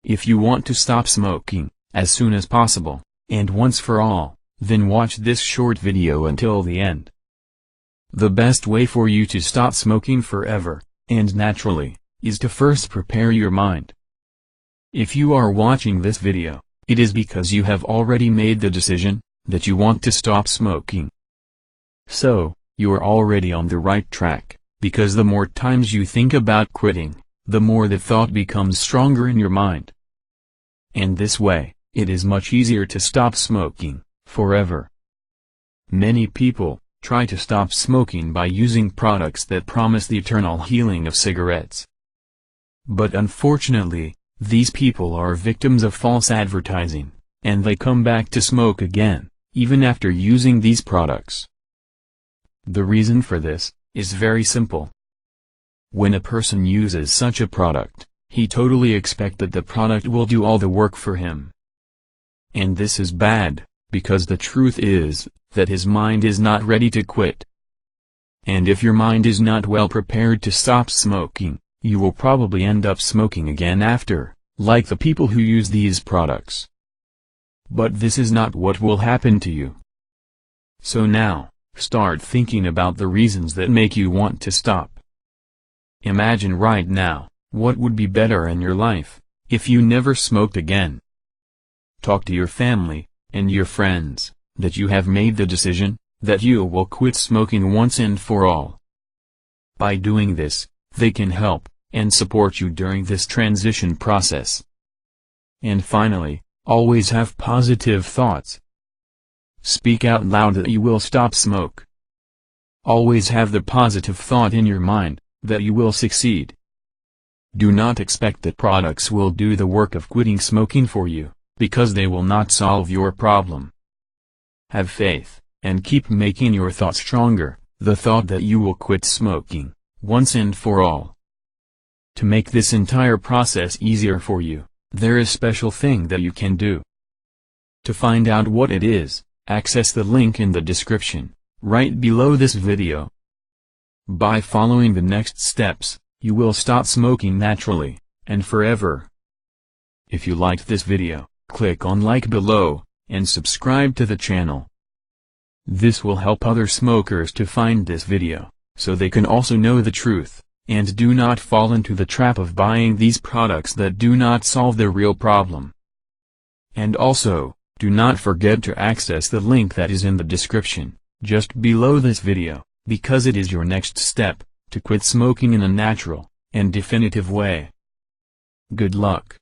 If you want to stop smoking, as soon as possible, and once for all, then watch this short video until the end. The best way for you to stop smoking forever, and naturally, is to first prepare your mind. If you are watching this video, it is because you have already made the decision that you want to stop smoking. So, you are already on the right track, because the more times you think about quitting, the more the thought becomes stronger in your mind. And this way, it is much easier to stop smoking forever. Many people try to stop smoking by using products that promise the eternal healing of cigarettes. But unfortunately, these people are victims of false advertising, and they come back to smoke again, even after using these products. The reason for this is very simple. When a person uses such a product, he totally expects that the product will do all the work for him. And this is bad, because the truth is that his mind is not ready to quit. And if your mind is not well prepared to stop smoking, you will probably end up smoking again after, like the people who use these products. But this is not what will happen to you. So now, start thinking about the reasons that make you want to stop. Imagine right now, what would be better in your life, if you never smoked again. Talk to your family, and your friends, that you have made the decision, that you will quit smoking once and for all. By doing this, they can help and support you during this transition process. And finally, always have positive thoughts. Speak out loud that you will stop smoke. Always have the positive thought in your mind, that you will succeed. Do not expect that products will do the work of quitting smoking for you, because they will not solve your problem. Have faith, and keep making your thought stronger, the thought that you will quit smoking, once and for all. To make this entire process easier for you, there is a special thing that you can do. To find out what it is, access the link in the description, right below this video. By following the next steps, you will stop smoking naturally, and forever. If you liked this video, click on like below, and subscribe to the channel. This will help other smokers to find this video, so they can also know the truth, and do not fall into the trap of buying these products that do not solve the real problem. And also, do not forget to access the link that is in the description, just below this video, because it is your next step, to quit smoking in a natural, and definitive way. Good luck.